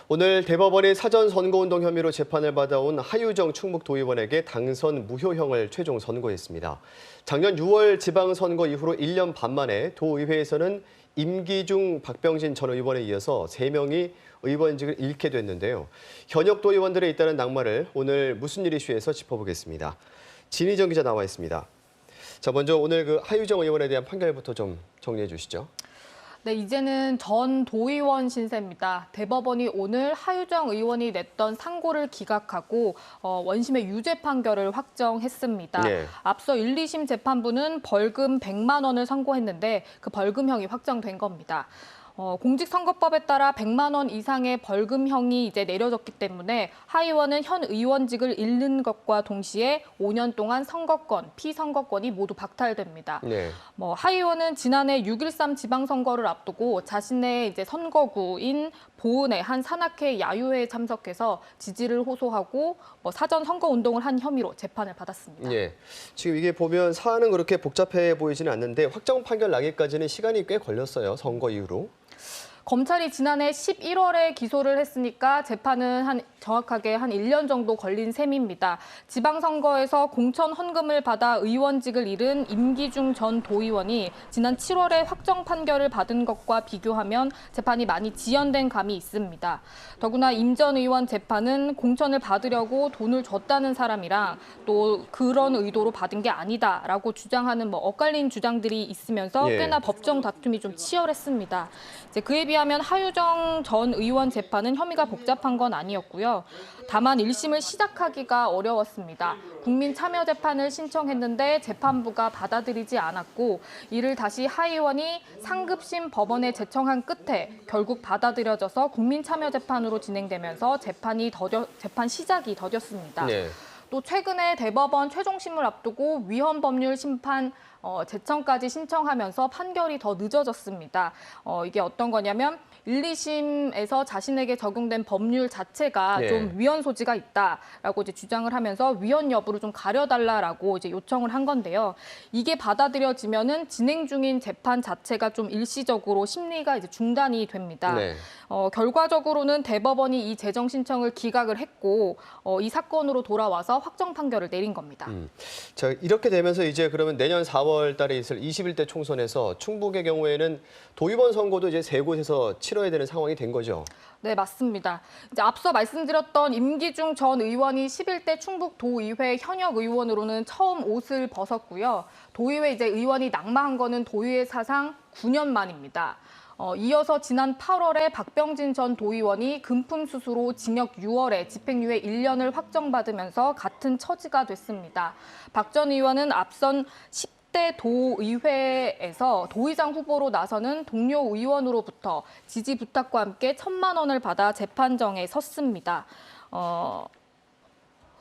오늘 대법원이 사전 선거운동 혐의로 재판을 받아온 하유정 충북도의원에게 당선 무효형을 최종 선고했습니다. 작년 6월 지방선거 이후로 1년 반 만에 도의회에서는 임기중 박병진 전 의원에 이어서 3명이 의원직을 잃게 됐는데요. 현역 도의원들의 잇따른 낙마를 오늘 무슨 일 이슈에서 짚어보겠습니다. 진희정 기자 나와 있습니다. 자, 먼저 오늘 그 하유정 의원에 대한 판결부터 좀 정리해 주시죠. 네, 이제는 전 도의원 신세입니다. 대법원이 오늘 하유정 의원이 냈던 상고를 기각하고 원심의 유죄 판결을 확정했습니다. 네. 앞서 1, 2심 재판부는 벌금 100만 원을 선고했는데 그 벌금형이 확정된 겁니다. 공직선거법에 따라 100만 원 이상의 벌금형이 이제 내려졌기 때문에 하 의원은 현 의원직을 잃는 것과 동시에 5년 동안 선거권, 피선거권이 모두 박탈됩니다. 네. 하 의원은 지난해 6.13 지방선거를 앞두고 자신의 이제 선거구인 보은의 한 산악회 야유회에 참석해서 지지를 호소하고 사전 선거 운동을 한 혐의로 재판을 받았습니다. 예. 지금 이게 보면 사안은 그렇게 복잡해 보이지는 않는데 확정 판결 나기까지는 시간이 꽤 걸렸어요. 선거 이후로. 검찰이 지난해 11월에 기소를 했으니까 재판은 정확하게 한 1년 정도 걸린 셈입니다. 지방선거에서 공천 헌금을 받아 의원직을 잃은 임기중 전 도의원이 지난 7월에 확정 판결을 받은 것과 비교하면 재판이 많이 지연된 감이 있습니다. 더구나 임 전 의원 재판은 공천을 받으려고 돈을 줬다는 사람이랑 또 그런 의도로 받은 게 아니다라고 주장하는 엇갈린 주장들이 있으면서 꽤나 법정 다툼이 좀 치열했습니다. 이제 그에 비하면 하유정 전 의원 재판은 혐의가 복잡한 건 아니었고요. 다만 1심을 시작하기가 어려웠습니다. 국민참여재판을 신청했는데 재판부가 받아들이지 않았고 이를 다시 하 의원이 상급심 법원에 제청한 끝에 결국 받아들여져서 국민참여재판으로 진행되면서 재판 시작이 더뎠습니다. 네. 또 최근에 대법원 최종심을 앞두고 위헌법률 심판 제청까지 신청하면서 판결이 더 늦어졌습니다. 이게 어떤 거냐면 1, 2심에서 자신에게 적용된 법률 자체가 좀 위헌 소지가 있다라고 이제 주장을 하면서 위헌 여부를 좀 가려달라라고 이제 요청을 한 건데요. 이게 받아들여지면은 진행 중인 재판 자체가 좀 일시적으로 심리가 이제 중단이 됩니다. 네. 결과적으로는 대법원이 이 재정 신청을 기각을 했고 이 사건으로 돌아와서 확정 판결을 내린 겁니다. 자, 이렇게 되면서 이제 그러면 내년 4월 달에 있을 21대 총선에서 충북의 경우에는 도의원 선거도 이제 3곳에서 치러야 되는 상황이 된 거죠. 네, 맞습니다. 이제 앞서 말씀드렸던 임기중 전 의원이 11대 충북도의회 현역 의원으로는 처음 옷을 벗었고요. 도의회 이제 의원이 낙마한 거는 도의회 사상 9년 만입니다. 이어서 지난 8월에 박병진 전 도의원이 금품 수수로 징역 6월에 집행유예 1년을 확정받으면서 같은 처지가 됐습니다. 박 전 의원은 앞선 10대 도의회에서 도의장 후보로 나서는 동료 의원으로부터 지지 부탁과 함께 1,000만 원을 받아 재판정에 섰습니다.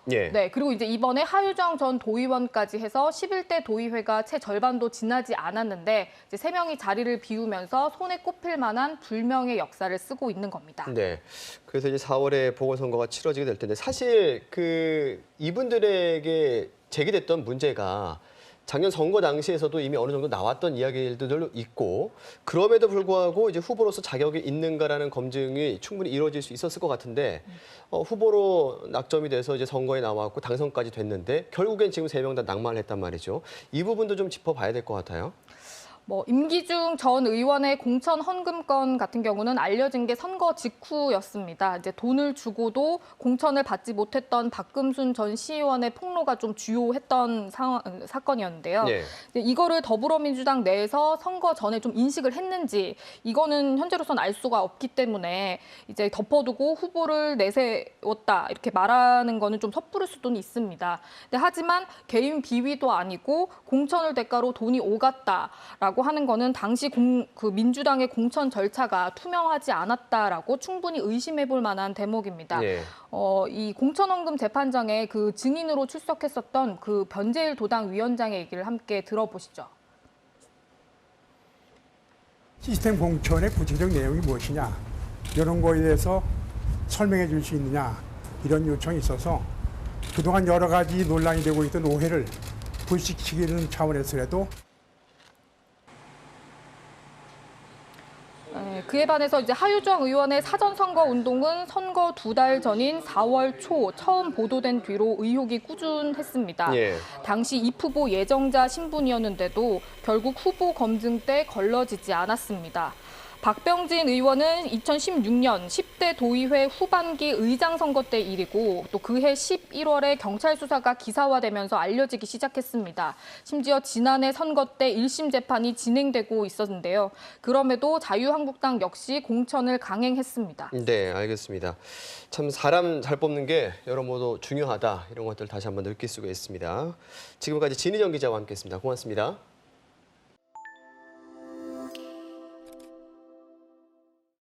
네, 그리고 이제 이번에 하유정 전 도의원까지 해서 11대 도의회가 채 절반도 지나지 않았는데 이제 3명이 자리를 비우면서 손에 꼽힐 만한 불명의 역사를 쓰고 있는 겁니다. 네. 그래서 이제 4월에 보궐선거가 치러지게 될 텐데 사실 이분들에게 제기됐던 문제가 작년 선거 당시에서도 이미 어느 정도 나왔던 이야기들도 있고 그럼에도 불구하고 이제 후보로서 자격이 있는가라는 검증이 충분히 이루어질 수 있었을 것 같은데 후보로 낙점이 돼서 이제 선거에 나왔고 당선까지 됐는데 결국엔 지금 3명 다 낙마를 했단 말이죠. 이 부분도 좀 짚어봐야 될 것 같아요. 임기중 전 의원의 공천 헌금건 같은 경우는 알려진 게 선거 직후였습니다. 이제 돈을 주고도 공천을 받지 못했던 박금순 전 시의원의 폭로가 좀 주요했던 사건이었는데요. 네. 이거를 더불어민주당 내에서 선거 전에 좀 인식을 했는지 이거는 현재로서는 알 수가 없기 때문에 이제 덮어두고 후보를 내세웠다 이렇게 말하는 거는 좀 섣부를 수도 있습니다. 하지만 개인 비위도 아니고 공천을 대가로 돈이 오갔다라고 하는 거는 당시 민주당의 공천 절차가 투명하지 않았다라고 충분히 의심해 볼 만한 대목입니다. 이 공천헌금 재판장에 그 증인으로 출석했었던 그 변재일 도당 위원장의 얘기를 함께 들어보시죠. 시스템 공천의 구체적 내용이 무엇이냐 이런 거에 대해서 설명해 줄 수 있느냐 이런 요청이 있어서 그동안 여러 가지 논란이 되고 있던 오해를 불식시키는 차원에서라도 네, 그에 반해서 이제 하유정 의원의 사전선거 운동은 선거 2달 전인 4월 초 처음 보도된 뒤로 의혹이 꾸준했습니다. 예. 당시 입 후보 예정자 신분이었는데도 결국 후보 검증 때 걸러지지 않았습니다. 박병진 의원은 2016년 10대 도의회 후반기 의장 선거 때 일이고 또 그해 11월에 경찰 수사가 기사화되면서 알려지기 시작했습니다. 심지어 지난해 선거 때 1심 재판이 진행되고 있었는데요. 그럼에도 자유한국당 역시 공천을 강행했습니다. 네, 알겠습니다. 참 사람 잘 뽑는 게 여러모로 중요하다. 이런 것들 다시 한번 느낄 수가 있습니다. 지금까지 진희정 기자와 함께했습니다. 고맙습니다.